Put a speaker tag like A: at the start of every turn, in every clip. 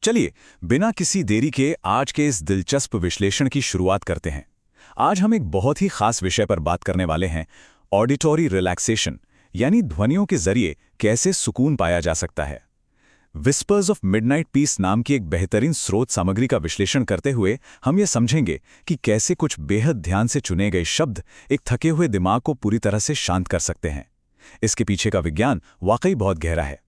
A: चलिए, बिना किसी देरी के आज के इस दिलचस्प विश्लेषण की शुरुआत करते हैं। आज हम एक बहुत ही खास विषय पर बात करने वाले हैं, ऑडिटरी रिलैक्सेशन, यानी ध्वनियों के जरिए कैसे सुकून पाया जा सकता है। विस्पर्स ऑफ मिडनाइट पीस नाम की एक बेहतरीन स्रोत सामग्री का विश्लेषण करते हुए हम ये समझेंगे कि कैसे कुछ बेहद ध्यान से चुने गए शब्द एक थके हुए दिमाग को पूरी तरह से शांत कर सकते हैं। इसके पीछे का विज्ञान वाकई बहुत गहरा है।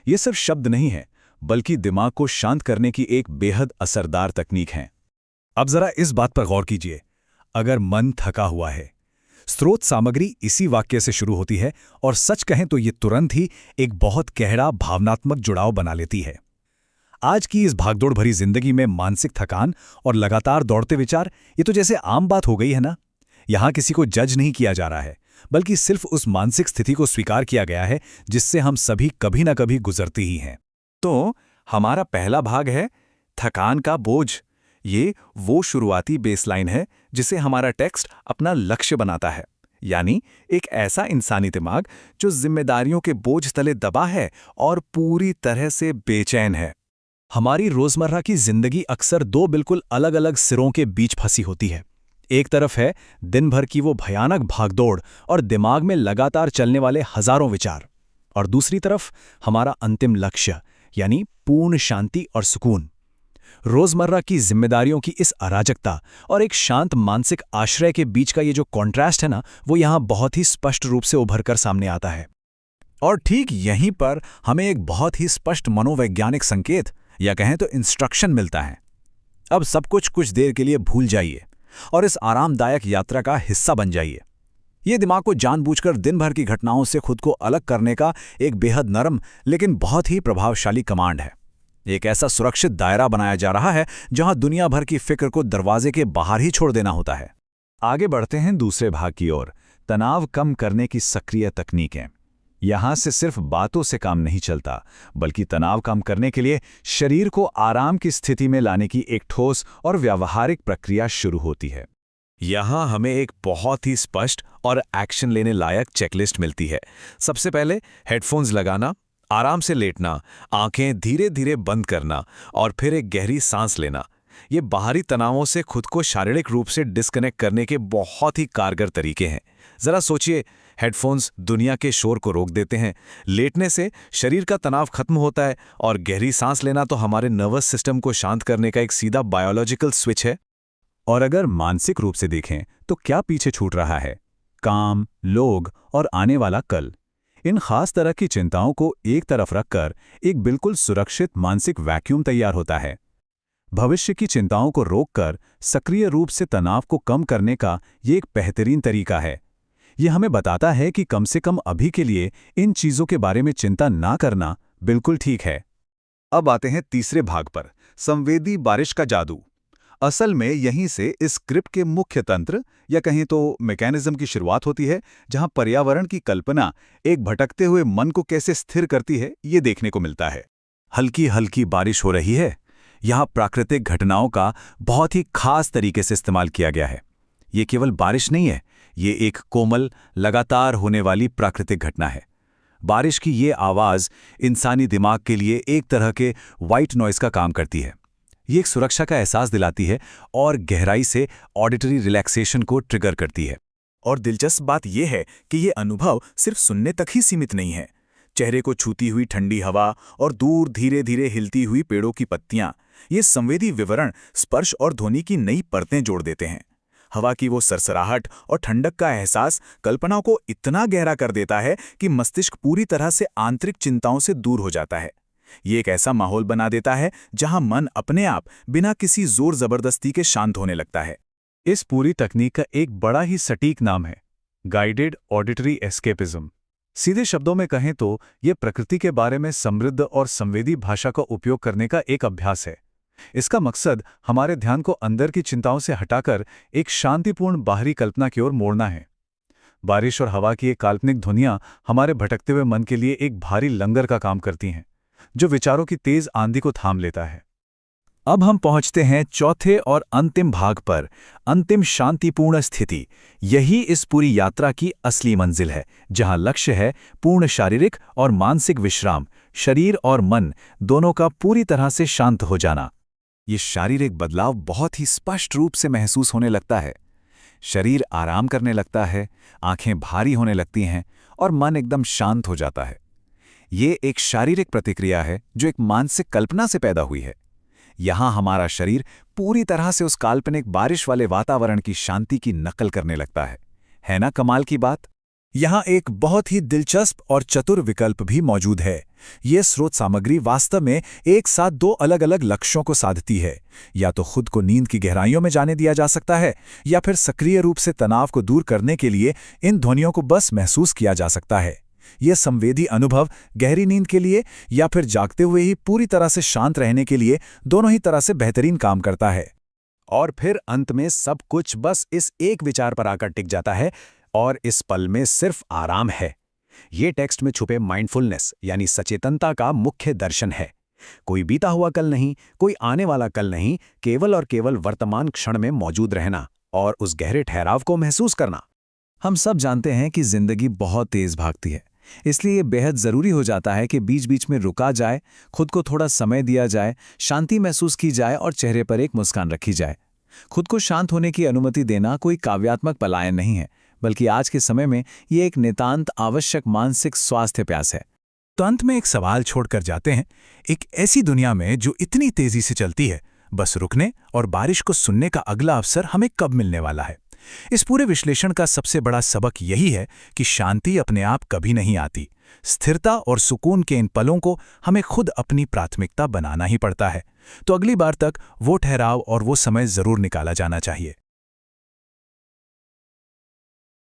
A: ये सिर्फ शब्द नहीं है, बल्कि दिमाग को शांत करने की एक बेहद असरदार तकनीक है।
B: अब जरा इस बात पर गौर कीजिए, अगर मन थका हुआ है। स्रोत सामग्री इसी वाक्य से शुरू होती है और सच कहें तो ये तुरंत ही एक बहुत गहरा भावनात्मक जुड़ाव बना लेती है। आज की इस भागदौड़ भरी जिंदगी में मानसिक थकान और लगातार दौड़ते विचार, ये तो जैसे आम बात हो गई है ना। यहां किसी को जज नहीं किया जा रहा है, बल्कि सिर्फ उस मानसिक स्थिति को स्वीकार किया गया है जिससे हम सभी कभी ना कभी गुजरते ही हैं।
C: तो हमारा पहला भाग है थकान का बोझ। ये वो शुरुआती बेसलाइन है जिसे हमारा टेक्स्ट अपना लक्ष्य बनाता है, यानी एक ऐसा इंसानी दिमाग जो जिम्मेदारियों के बोझ तले दबा है और पूरी तरह से बेचैन है।
B: हमारी रोजमर्रा की जिंदगी अक्सर दो बिल्कुल अलग अलग सिरों के बीच फंसी होती है। एक तरफ है दिन भर की वो भयानक भागदौड़ और दिमाग में लगातार चलने वाले हजारों विचार, और दूसरी तरफ हमारा अंतिम लक्ष्य, यानी पूर्ण शांति और सुकून। रोजमर्रा की जिम्मेदारियों की इस अराजकता और एक शांत मानसिक आश्रय के बीच का ये जो कॉन्ट्रास्ट है ना, वो यहाँ बहुत ही स्पष्ट रूप से उभर कर सामने आता है। और ठीक यहीं पर हमें एक बहुत ही स्पष्ट मनोवैज्ञानिक संकेत, या कहें तो इंस्ट्रक्शन मिलता है। अब सब कुछ देर के लिए भूल जाइए और इस आरामदायक यात्रा का हिस्सा बन जाइए। ये दिमाग को जानबूझकर दिन भर की घटनाओं से खुद को अलग करने का एक बेहद नरम लेकिन बहुत ही प्रभावशाली कमांड है। एक ऐसा सुरक्षित दायरा बनाया जा रहा है जहां दुनिया भर की फिक्र को दरवाजे के बाहर ही छोड़ देना होता है। आगे बढ़ते हैं दूसरे भाग की ओर, तनाव कम करने की सक्रिय तकनीकें। यहां से सिर्फ बातों से काम नहीं चलता, बल्कि तनाव कम करने के लिए शरीर को आराम की स्थिति में लाने की एक ठोस और व्यावहारिक प्रक्रिया शुरू होती है।
C: यहां हमें एक बहुत ही स्पष्ट और एक्शन लेने लायक चेकलिस्ट मिलती है। सबसे पहले हेडफोन्स लगाना, आराम से लेटना, आंखें धीरे धीरे बंद करना और फिर एक गहरी सांस लेना। ये बाहरी तनावों से खुद को शारीरिक रूप से डिस्कनेक्ट करने के बहुत ही कारगर तरीके हैं। जरा सोचिए, हेडफोन्स दुनिया के शोर को रोक देते हैं, लेटने से शरीर का तनाव खत्म होता है, और गहरी सांस लेना तो हमारे नर्वस सिस्टम को शांत करने का एक सीधा बायोलॉजिकल स्विच है।
A: और अगर मानसिक रूप से देखें तो क्या पीछे छूट रहा है? काम, लोग और आने वाला कल। इन खास तरह की चिंताओं को एक तरफ रखकर एक बिल्कुल सुरक्षित मानसिक वैक्यूम तैयार होता है। भविष्य की चिंताओं को रोककर सक्रिय रूप से तनाव को कम करने का ये एक बेहतरीन तरीका है। ये हमें बताता है कि कम से कम अभी के लिए इन चीजों के बारे में चिंता ना करना बिल्कुल ठीक है।
B: अब आते हैं तीसरे भाग पर, संवेदी बारिश का जादू। असल में यहीं से इस स्क्रिप्ट के मुख्य तंत्र, या कहें तो मैकेनिज्म की शुरुआत होती है, जहां पर्यावरण की कल्पना एक भटकते हुए मन को कैसे स्थिर करती है, ये देखने को मिलता है।
A: हल्की हल्की बारिश हो रही है। यहाँ प्राकृतिक घटनाओं का बहुत ही खास तरीके से इस्तेमाल किया गया है। ये केवल बारिश नहीं है, ये एक कोमल, लगातार होने वाली प्राकृतिक घटना है। बारिश की ये आवाज़ इंसानी दिमाग के लिए एक तरह के वाइट नॉइज़ का काम करती है। ये एक सुरक्षा का एहसास दिलाती है और गहराई से ऑडिटरी रिलैक्सेशन को ट्रिगर करती है।
B: और दिलचस्प बात यह है कि ये अनुभव सिर्फ सुनने तक ही सीमित नहीं है। चेहरे को छूती हुई ठंडी हवा और दूर धीरे धीरे हिलती हुई पेड़ों की पत्तियां, ये संवेदी विवरण स्पर्श और ध्वनि की नई परतें जोड़ देते हैं। हवा की वो सरसराहट और ठंडक का एहसास कल्पना को इतना गहरा कर देता है कि मस्तिष्क पूरी तरह से आंतरिक चिंताओं से दूर हो जाता है। ये एक ऐसा माहौल बना देता है जहां मन अपने आप बिना किसी जोर जबरदस्ती के शांत होने लगता है।
A: इस पूरी तकनीक का एक बड़ा ही सटीक नाम है गाइडेड ऑडिटरी एस्केपिज्म। सीधे शब्दों में कहें तो ये प्रकृति के बारे में समृद्ध और संवेदी भाषा का उपयोग करने का एक अभ्यास है। इसका मकसद हमारे ध्यान को अंदर की चिंताओं से हटाकर एक शांतिपूर्ण बाहरी कल्पना की ओर मोड़ना है। बारिश और हवा की एक काल्पनिक ध्वनियां हमारे भटकते हुए मन के लिए एक भारी लंगर का काम करती हैं, जो विचारों की तेज आंधी को थाम लेता है।
B: अब हम पहुंचते हैं चौथे और अंतिम भाग पर, अंतिम शांतिपूर्ण स्थिति। यही इस पूरी यात्रा की असली मंजिल है, जहां लक्ष्य है पूर्ण शारीरिक और मानसिक विश्राम,
A: शरीर और मन दोनों का पूरी तरह से शांत हो जाना। ये शारीरिक बदलाव बहुत ही स्पष्ट रूप से महसूस होने लगता है। शरीर आराम करने लगता है, आंखें भारी होने लगती हैं और मन एकदम शांत हो जाता है। ये एक शारीरिक प्रतिक्रिया है जो एक मानसिक कल्पना से पैदा हुई है। यहाँ हमारा शरीर पूरी तरह से उस काल्पनिक बारिश वाले वातावरण की शांति की नकल करने लगता है ना कमाल की बात? यहाँ एक बहुत ही दिलचस्प और चतुर विकल्प भी मौजूद है। ये स्रोत सामग्री वास्तव में एक साथ दो अलग अलग लक्ष्यों को साधती है। या तो खुद को नींद की गहराइयों में जाने दिया जा सकता है, या फिर सक्रिय रूप से तनाव को दूर करने के लिए इन ध्वनियों को बस महसूस किया जा सकता है। यह संवेदी अनुभव गहरी नींद के लिए या फिर जागते हुए ही पूरी तरह से शांत रहने के लिए दोनों ही तरह से बेहतरीन काम करता है। और फिर अंत में सब कुछ बस इस एक विचार पर आकर टिक जाता है, और इस पल में सिर्फ आराम है। ये टेक्स्ट में छुपे माइंडफुलनेस यानी सचेतनता का मुख्य दर्शन है। कोई बीता हुआ कल नहीं, कोई आने वाला कल नहीं, केवल और केवल वर्तमान क्षण में मौजूद रहना और उस गहरे ठहराव को महसूस करना।
C: हम सब जानते हैं कि जिंदगी बहुत तेज भागती है, इसलिए बेहद ज़रूरी हो जाता है कि बीच बीच में रुका जाए, खुद को थोड़ा समय दिया जाए, शांति महसूस की जाए और चेहरे पर एक मुस्कान रखी जाए। खुद को शांत होने की अनुमति देना कोई काव्यात्मक पलायन नहीं है, बल्कि आज के समय में ये एक नितांत आवश्यक मानसिक स्वास्थ्य प्यास है।
A: तो अंत में एक सवाल छोड़कर जाते हैं। एक ऐसी दुनिया में जो इतनी तेजी से चलती है, बस रुकने और बारिश को सुनने का अगला अवसर हमें कब मिलने वाला है? इस पूरे विश्लेषण का सबसे बड़ा सबक यही है कि शांति अपने आप कभी नहीं आती। स्थिरता और सुकून के इन पलों को हमें खुद अपनी प्राथमिकता बनाना ही पड़ता है। तो अगली बार तक वो ठहराव और वो समय जरूर निकाला जाना चाहिए।